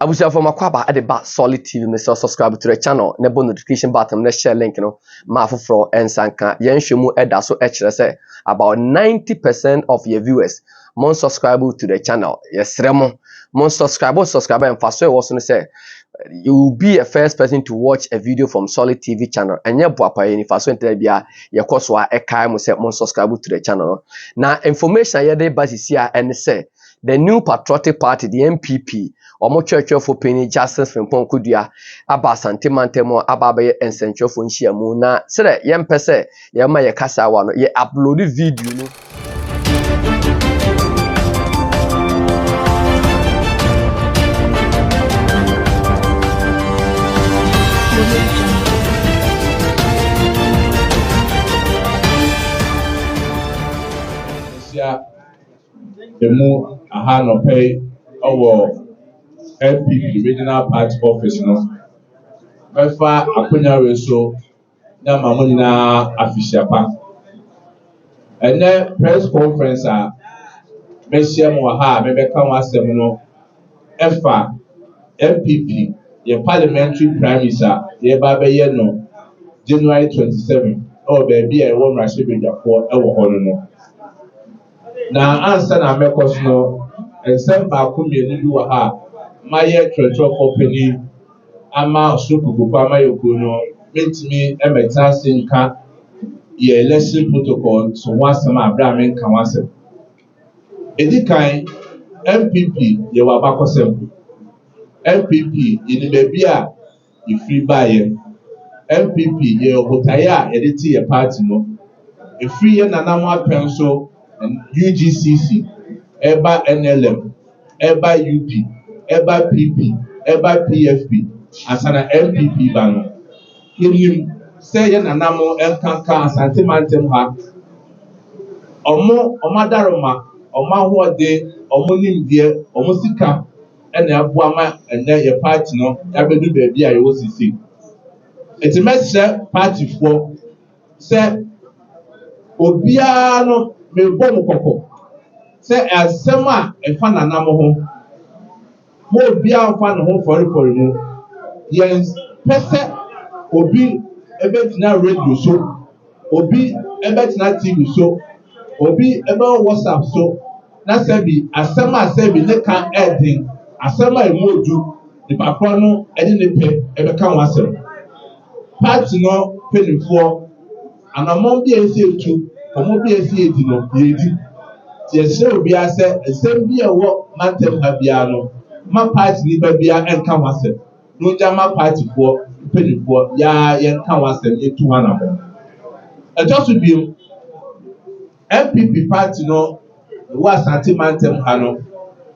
Abuja from Akwaba at the back solid TV, Mr. Subscribe to the channel, nebo notification button, let's share link, Mafufro and Sanka, Yenshimu Eda so HRS, about 90% of your viewers, mon subscribe to the channel. Yes, Remo, mon subscribe and fast was to say, you will be a first person to watch a video from Solid TV channel. And your papa, if I went to be your course, a time will say, mon subscribe to the channel. Now, information yeah, they basis here and say, the new patriotic party, the MPP, or church for penny justice from Ponkudia, Abba Santimantemo, Ababe and Central Funchia Muna, so that young pese, Yamaya Casa one, ye uploaded video. The more I no pay our LPP regional party office no. Befa akonya we so na mamu na official pa. And then press conference a me share mo ha me be kan wasem no efa LPP your parliamentary primaries a ye ba be ye no January 27 or baby e wo mrahye bedwafo e wo hono no. Na answer na mekos no ensem ba ko mienu bi wa ha maye treasure company ama sukuku pa maye ko no metimi emeta sinka ye election protocol so wasem abra men kan wasem edikan MPP ye wa bakosem MPP ini bebi a ifri baye MPP ye obotaya ye deti ye party no ifri ye nanamo apenso UGCC, EBA NLM, EBA UP, EBA PP, EBA PFP, asana MPP bano. Yim say yen anamo enkanka asante mantem ha. Omo omadaroma, oma huode, omo nimdie, omo sika, ene abuama ene ye party no, yabedu baby a yo sisi. Eti mesre party for say obiano me bom koko say asema e fa nanam ho mo bia fa no ho for mu yes pese obi ebetina radio so obi ebetina TV so obi ebe WhatsApp so na sebi asema sebi ne kan edin asema emodu the papa no edi ne pe ebe kan wasem party no penifo anamon bi esi etu omo bi esi edi no yedi ti ese obi ase esem bi ewo mantem ha bia no ma party ni ba bia enka wasem no jama party fo penifo ya yenka wasem etu anamon just be MPP party no wa santi mantem ha no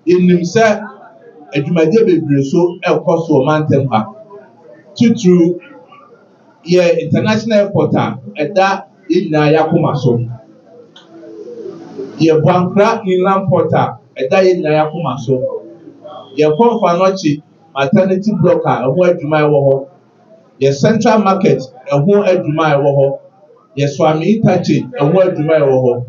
enim se adwumade bebre so ekoso mantem ha tuturu ye international airport eda ina yakoma so ye Bankra inland port eda ina yakoma so ye konfa nochi maternity blocker eho adwuma ewo ho ye central market eho adwuma ewo ho ye swami interchange eho adwuma ewo ho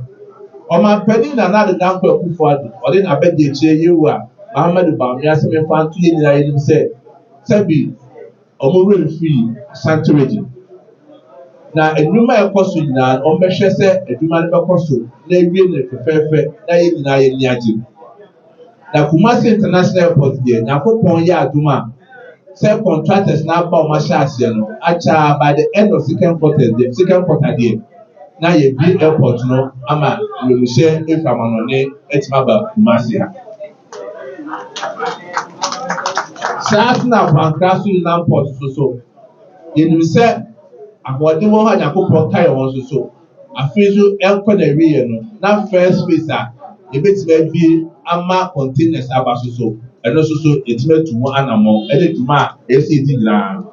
o ma pedi na na de danko akufo adu o de na bedi eche yewu a Muhammadu Bawumia se me fantu ye nyina yenim se sabi omo real free sanctuary na edwuma ekoso nyina o behwe se edwuma ne bekoso na ewie ne fefefe na ye nyina ye niaje na Kumasi International Airport there na kopon ya aduma se contractors na ba o ma sha ase no acha by the end of second quarter there na ye bi airport no ama remushe efamano ne etima ba Kumasi ha sa na Bankra inland port so yenim se ahode mo ha yakopon kai won so afizu enko na wiye no na first space a ebetima bi ama containers aba so eno so etima tumo anamo edetuma esi digla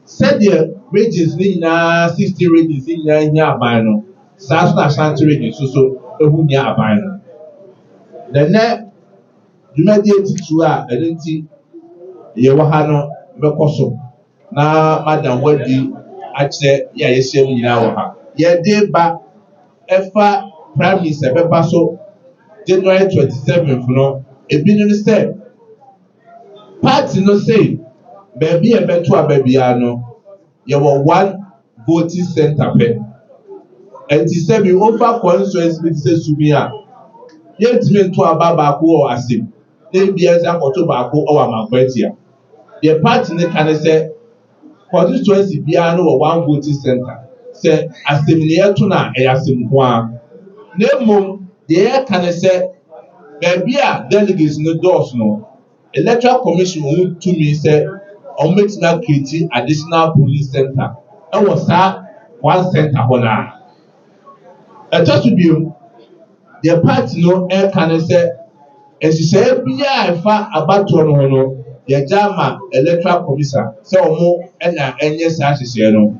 said the wages ni na 60 wages ni na nya aban no sa na shanty wages so ehu nya aban no the ne dumadi etitu a edenti ye wo ha no bekoso na madam wadi ache ya yesem nyina wo ha ye de ba efa prime minister beba so January 27 no ebinu say party no say baby e beto ababia no you were one voting center pe and ti say be over constituency be say sumia yetime nto aba baako o asem na bia za koto baako o amakwati the party ne kan say constituency bia no one voting center say asem ne yeto na e asem ho a na mum the kan say baby a delegates no doors no electoral commission won to me say on make na create additional police center e was one center hola e just be the party no e kan say esise bia e fa abato no no ye jama electoral commission say omo e na enye sa hihye no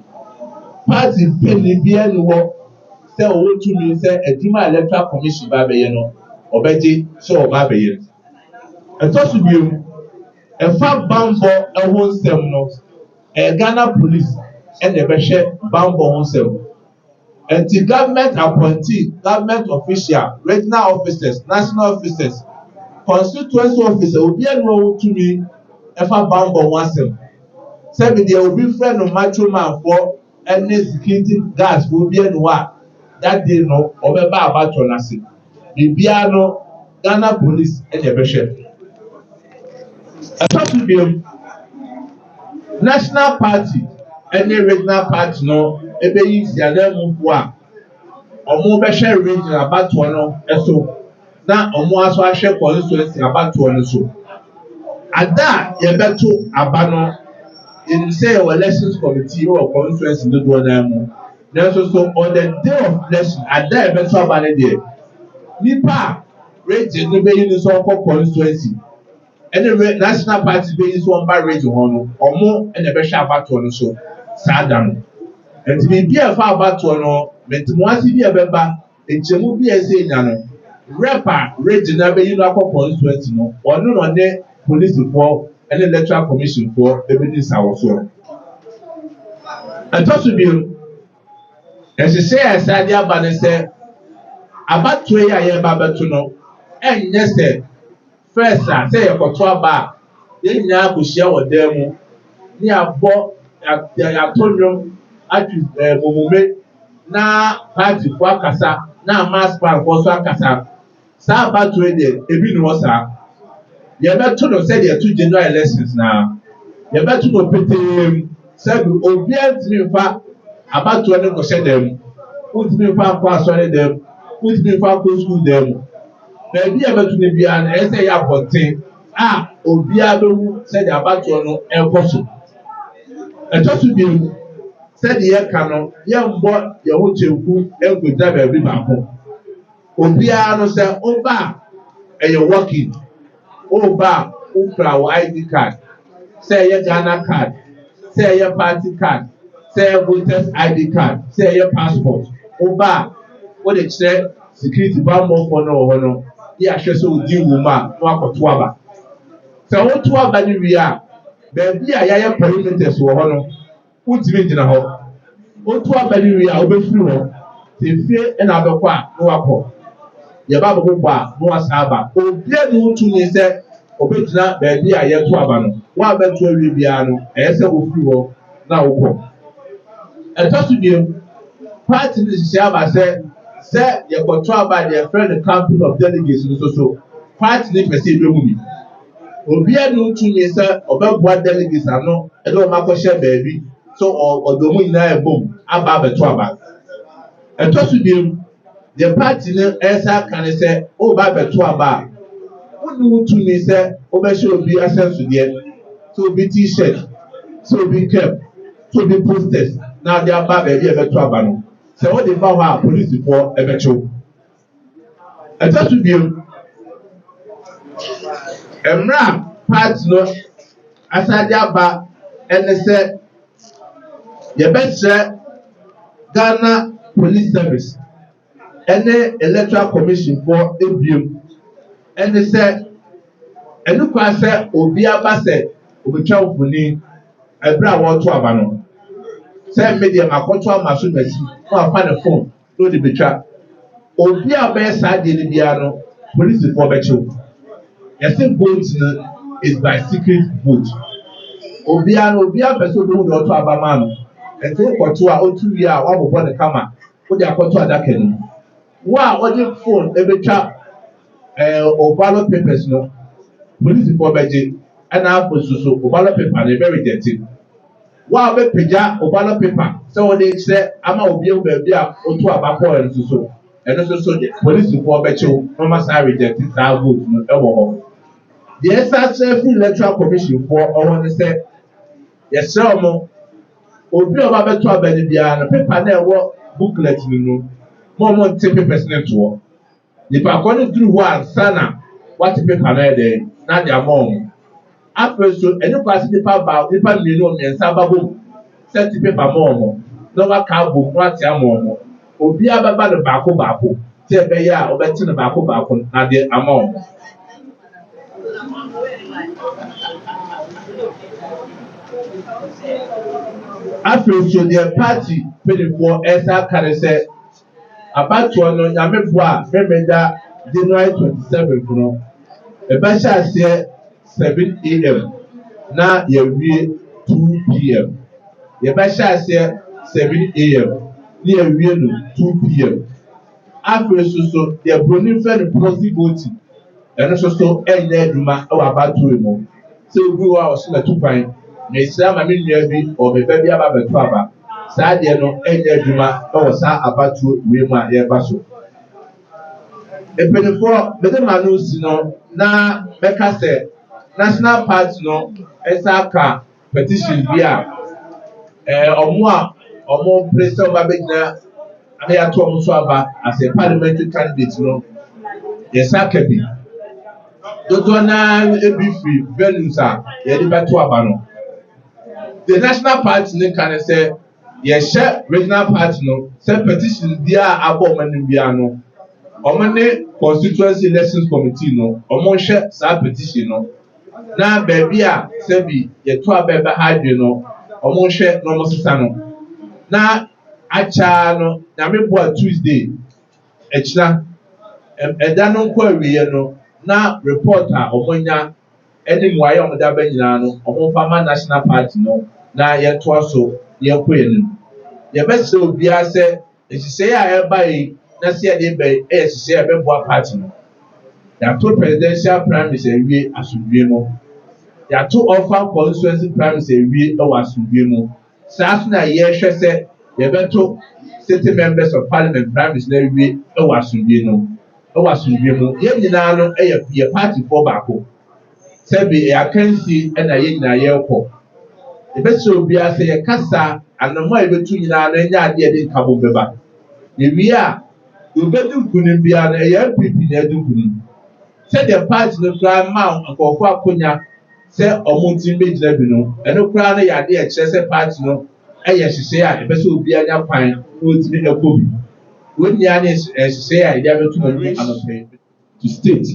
party penny bia no wo say o to me say eduma electoral commission ba be ye no obeji so o ba be ye e just be efa bambo eho nsem no Ghana police and the beshe bambo nsem anti government appointee government official regional officers national officers constituency officer obi enu to me efa bambo nsem say be there obi friend no macho man for any security guards obi enu a that day no obeba abato na se bibia no Ghana police and the beshe atop them national party any regional party no ebe yi si alamu fo a omo be share regional abato no eso na omo aso ahwe constituency abato no so ada ye beto aba no in say our elections committee or constituency do do na mu na so on the day of election ada ye beto aba ne there nipa region no be yi so constituency any national party based on by region hono omo and the besha abato no so sada no enti me bia fa abato no mentimo asi bia beba enchemu bia ese nya no rapper regional be you know constituency no ono no ne police for any electoral commission for evidence awoso and to be as say asade aba ne say abato ya ye ba beto no enye say first say you go to aba ye nya akohia wodam mu ni abo ya tonyo atu momume na party for akasa na mass pan for so akasa sa abato e de ebi no sa ye beto no say the two general elections na ye beto no petem say obi antimi fa abato ne ko shedem utimi fa kwa so ne dem utimi fa ko school dem baby abeto ne bia na ese ya bonten obi abewu say the abato no enkoso etosu bi say the ye ka ye mbo ye ho chenku enkoja baby baako obi no say oba eye working oba ufra wo ID card say ye Ghana card say ye party card say voters ID card say ye passport oba what they say security bambo for no ye ahwe so odi wuma no akoto aba say wo to aba ni wi a baby a ya perimeters wo ho no utimi gina ho wo to aba ni wi a obefiri ho te fie na abekọ a no akọ ye ba bogbo a no asaba obi enu utu ni say obetuna baby a ye to aba no wa beto awi bia no ese wo firi ho na wo kọ etosu bi party ni se aba say you go talk about their friend campaign of delegates so party ni person do mu bi obi enu tu ni say obegboa delegates ano e do ma ko share baby so odomu ina ebom aba beto aba etosu bi the party ni esa kan say o ba beto aba unu tu ni say obe show obi access there so obi t-shirt so obi cap so obi posters na dia aba baby e beto aba no say what the power police for ebecho etosu bi emra part no asade aba ene say ye betre Ghana police service ene electoral commission for ebiem ene say enu kwa say obi aba say obetwa ofuni ebra wo to aba no say media makoto amaso masi no afa ne phone no de betwa obi aba sa de bia no police for becho yesi vote no is by secret vote. Obia person do not to abaman. And so for 2 or 2 years, one will the camera. Put their control at that can. Wow, what the phone every chat or ballot papers no. Police for budget and now for so ballot paper and very dirty. Wow, be peja or ballot paper. So they say I'm a be or 2 abako and so. And also the police for budget no must I reject it that vote no. The SSF electoral commission for I want to say yes, sir. Obi ọba bẹ to abẹni bia na paper na ẹwọ booklet ni no mo n take papers ne to nipa akọni duru hɔ ansa na wate paper na ɛdɛ na de ama ɔmo afei so ɛni kwa si nipa mmienu mmiɛnsa ba bom sɛ ti paper ma ɔmo na ɔba ka bom na ate ama ɔmo obi abɛba no baako tí ɛbɛyɛ a ɔbɛte no baako na de ama ɔmo. After so their party paid for Esa Carese about to know Yamefua, remember January 27th, no. A basha say 7 a.m. Now you 2 p.m. The basha say 7 a.m. Near 2 p.m. After so their brownie friend proxy voting and also any duma about to know. So we were also 2 points. Mesra ma me nua bi o beba bi aba beto aba saa de no enye adwuma e wo saa abatu we mu a ye ba so epenifo bede ma no si no na beka se national party no esa ka petitions bi a omo president oba begina aya to omo so aba as a parliamentary candidate no yesa ka bi dodo na ebi free venues a ye de beto aba no. The national party ne can say yes regional party no say petition dia abo mani bia no omane constituency elections committee no omo hwe sa petition no na baby a say bi ye to abeba hadwe no omo hwe no omo sesa no na acha no na me bo Tuesday echina eda no kwa wiye no na reporter omonya eni muaye omo da ba nyina no omo fama national party no na ye to aso ye kwenu ye be se obi ase ehise ya eba yi na se ye de be ehise ya be bo party no ya to presidential primaries ewie asudwe mo ya to offer constituency primaries ewie e wa asudwe mo sa na ye hwe se ye be to city members of parliament primaries na ewie e wa asudwe no e wa asudwe mo ye nyina no ye party for baako se bi ya kansi e na ye nyina ye kɔ ebese obi ase ye kasa anamo ebetu nyina na nya ade de nkabo beba ewie a obedu kunim bia na ye pipi na edu kunim se the party no kra ma akɔkɔ akonya se omunti mejina bi no eno kra na ya de e kyerɛ se party no eye hyehyɛ a ebese obi anya kwan no timi ekobi wonni anya hyehyɛ a ide abetu no bi anope to state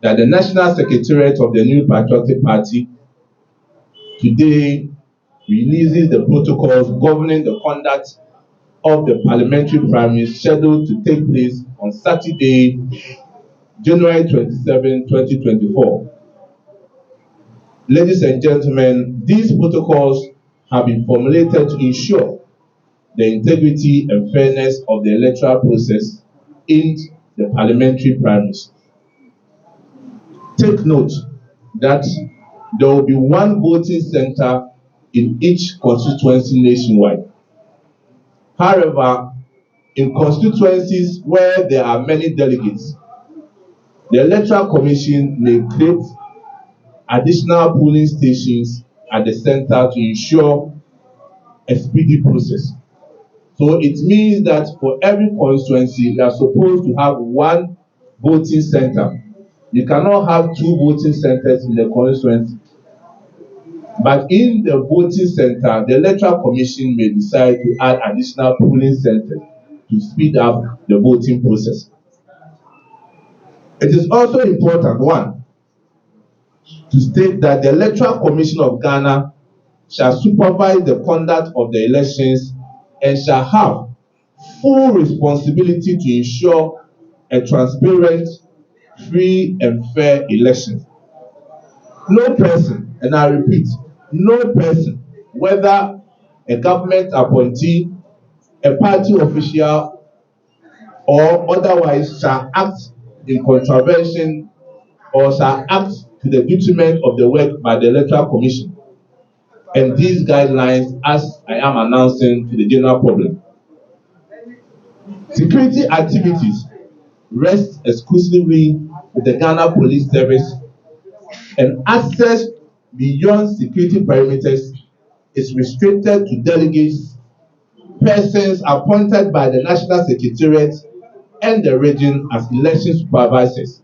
that the national secretariat of the New Patriotic Party today releases the protocols governing the conduct of the parliamentary primaries scheduled to take place on Saturday, January 27, 2024. Ladies and gentlemen, these protocols have been formulated to ensure the integrity and fairness of the electoral process in the parliamentary primaries. Take note that there will be one voting center in each constituency nationwide. However, in constituencies where there are many delegates, the Electoral Commission may create additional polling stations at the center to ensure a speedy process. So it means that for every constituency, you are supposed to have one voting center. You cannot have two voting centers in the constituency. But in the voting center, the Electoral Commission may decide to add additional polling centers to speed up the voting process. It is also important, one, to state that the Electoral Commission of Ghana shall supervise the conduct of the elections and shall have full responsibility to ensure a transparent, free and fair election. No person, and I repeat, no person, whether a government appointee, a party official, or otherwise, shall act in contravention or shall act to the detriment of the work by the Electoral Commission and these guidelines as I am announcing to the general public. Security activities rest exclusively with the Ghana Police Service, and access beyond security perimeters is restricted to delegates, persons appointed by the National Secretariat and the region as election supervisors.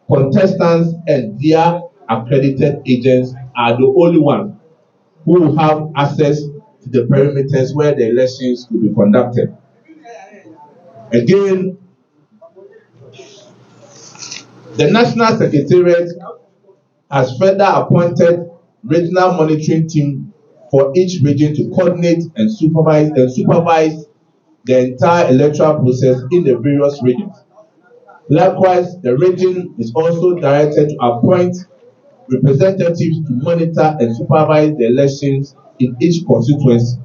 Contestants and their accredited agents are the only ones who will have access to the perimeters where the elections will be conducted. Again, the National Secretariat has further appointed regional monitoring team for each region to coordinate and supervise the entire electoral process in the various regions. Likewise, the region is also directed to appoint representatives to monitor and supervise the elections in each constituency.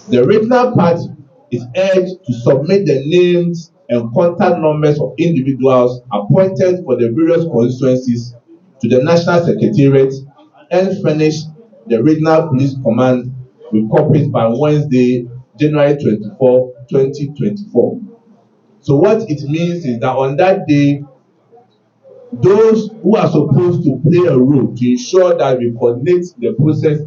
The regional party is urged to submit the names and contact numbers of individuals appointed for the various constituencies to the National Secretariat and furnish the Regional Police Command with copies by Wednesday, January 24, 2024. So what it means is that on that day, those who are supposed to play a role to ensure that we coordinate the process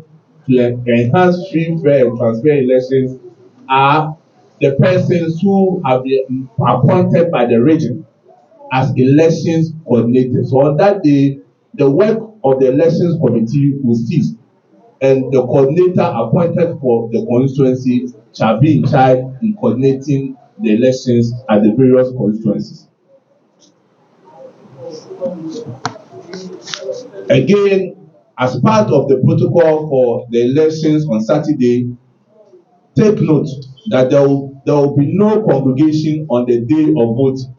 to enhance free, fair, and transparent elections are the persons who have been appointed by the region as elections coordinators. So on that day, the work of the elections committee will cease, and the coordinator appointed for the constituency shall be in charge in coordinating the elections at the various constituencies. Again, as part of the protocol for the elections on Saturday, take note that there will be no congregation on the day of voting.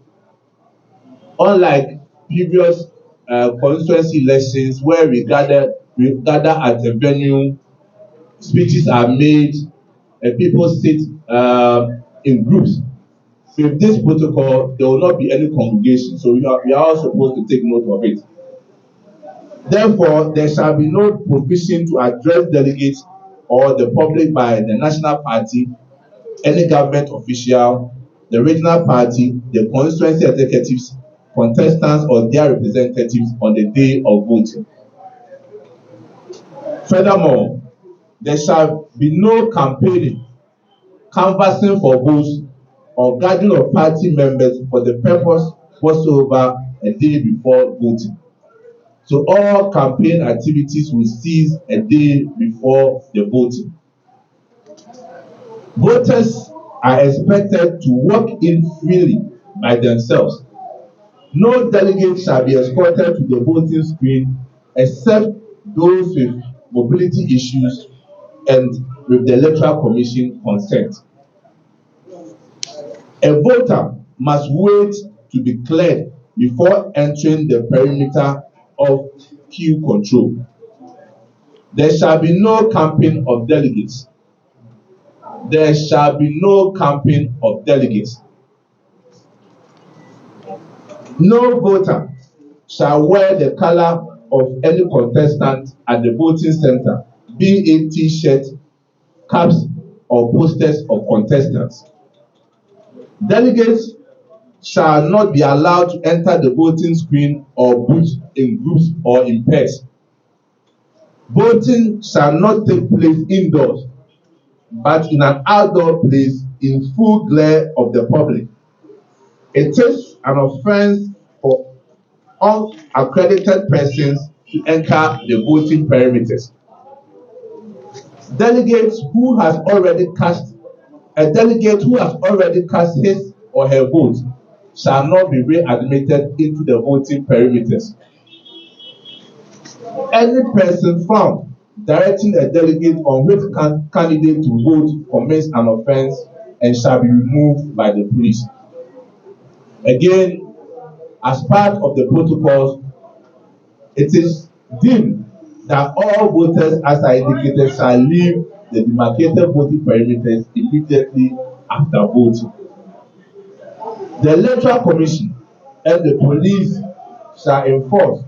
Unlike previous constituency elections where we gather at a venue, speeches are made, and people sit in groups. With this protocol, there will not be any congregation, so we are all supposed to take note of it. Therefore, there shall be no provision to address delegates or the public by the national party, any government official, the regional party, the constituency executives, contestants, or their representatives on the day of voting. Furthermore, there shall be no campaigning, canvassing for votes, or gathering of party members for the purpose whatsoever a day before voting. So all campaign activities will cease a day before the voting. Voters are expected to walk in freely by themselves. No delegate shall be escorted to the voting screen except those with mobility issues and with the Electoral Commission consent. A voter must wait to be cleared before entering the perimeter of queue control. There shall be no camping of delegates. There shall be no camping of delegates. No voter shall wear the color of any contestant at the voting center, be it t-shirt, caps, or posters of contestants. Delegates shall not be allowed to enter the voting screen or booth in groups or in pairs. Voting shall not take place indoors, but in an outdoor place in full glare of the public. It is an offense for unaccredited persons to enter the voting perimeters. A delegate who has already cast his or her vote shall not be readmitted into the voting perimeters. Any person found directing a delegate on which candidate to vote commits an offense and shall be removed by the police. Again, as part of the protocols, It is deemed that all voters, as I indicated, shall leave the demarcated voting perimeters immediately after voting. The Electoral Commission and the police shall enforce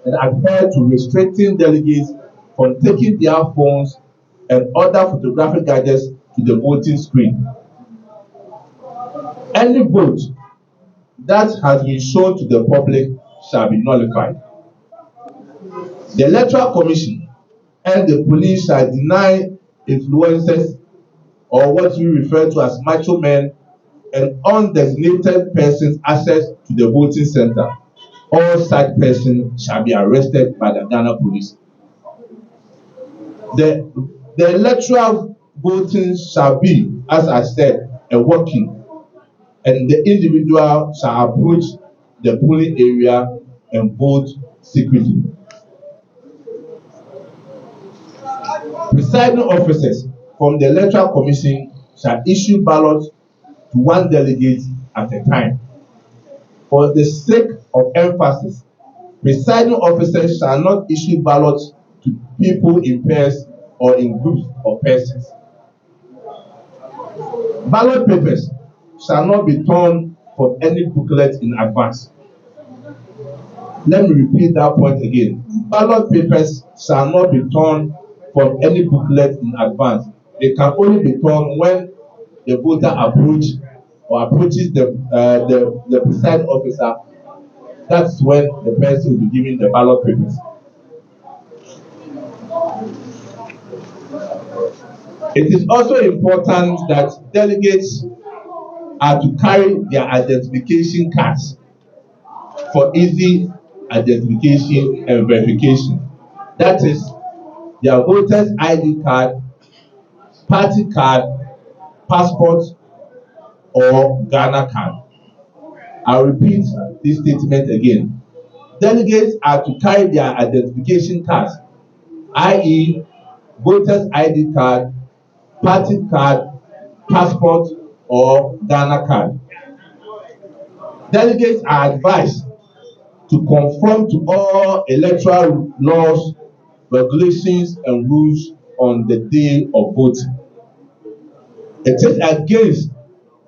and adhere to restricting delegates from taking their phones and other photographic gadgets to the voting screen. Any vote that has been shown to the public shall be nullified. The Electoral Commission and the police shall deny influencers, or what we refer to as macho men, and undesignated persons access to the voting center. All such persons shall be arrested by the Ghana police. The electoral voting shall be, as I said, a walk-in, and the individual shall approach the polling area and vote secretly. Presiding officers from the Electoral Commission shall issue ballots to one delegate at a time. For the sake of emphasis, presiding officers shall not issue ballots to people in pairs or in groups of persons. Ballot papers shall not be torn from any booklet in advance. Let me repeat that point again. Ballot papers shall not be torn from any booklet in advance. They can only be torn when the voter approaches the presiding officer. That's when the person will be given the ballot papers. It is also important that delegates are to carry their identification cards for easy identification and verification. That is, their voter's ID card, party card, passport, or Ghana card. I'll repeat this statement again. Delegates are to carry their identification cards, i.e., voter's ID card, party card, passport, or Ghana card. Delegates are advised to conform to all electoral laws, regulations, and rules on the day of voting. It is against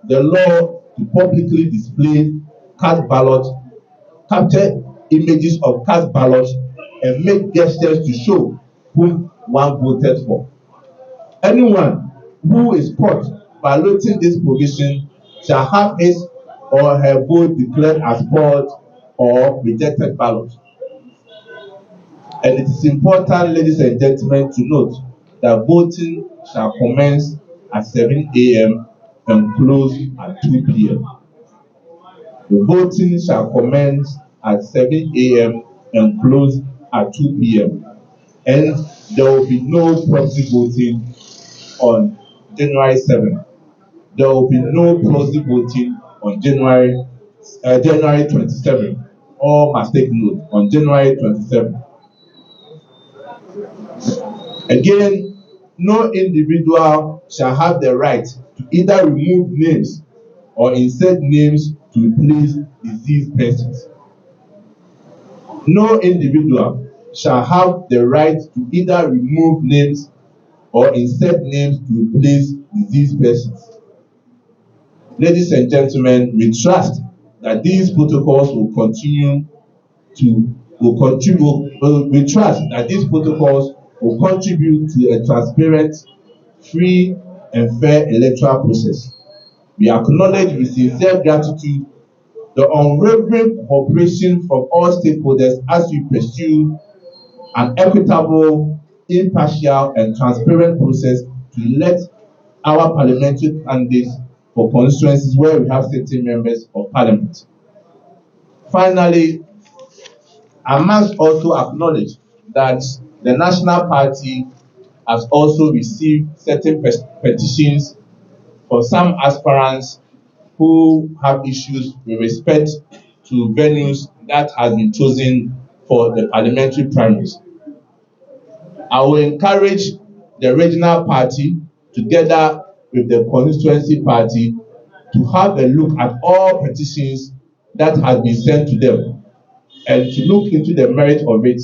the law to publicly display cast ballots, capture images of cast ballots, and make gestures to show whom one voted for. Anyone who is caught violating this provision shall have his or her vote declared as void or rejected ballot. And it is important, ladies and gentlemen, to note that voting shall commence at 7 a.m. and close at 2 p.m. The voting shall commence at 7 a.m. and close at 2 p.m. And there will be no proxy voting on January 7th. There will be no proxy voting on January 27th. All must take note, on January 27th. Again, no individual shall have the right to either remove names or insert names to replace deceased persons. No individual shall have the right to either remove names or insert names to replace deceased persons. Ladies and gentlemen, we trust that these protocols will contribute to a transparent, free, and fair electoral process. We acknowledge with sincere gratitude the unwavering cooperation from all stakeholders as we pursue an equitable, impartial, and transparent process to elect our parliamentary candidates for constituencies where we have sitting members of parliament. Finally, I must also acknowledge that the National Party has also received certain petitions for some aspirants who have issues with respect to venues that have been chosen for the parliamentary primaries. I will encourage the regional party together with the constituency party to have a look at all petitions that have been sent to them and to look into the merit of it,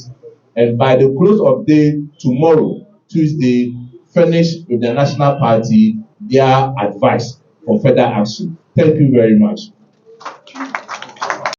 and by the close of day tomorrow, Tuesday, furnish with the National Party their advice for further action. Thank you very much.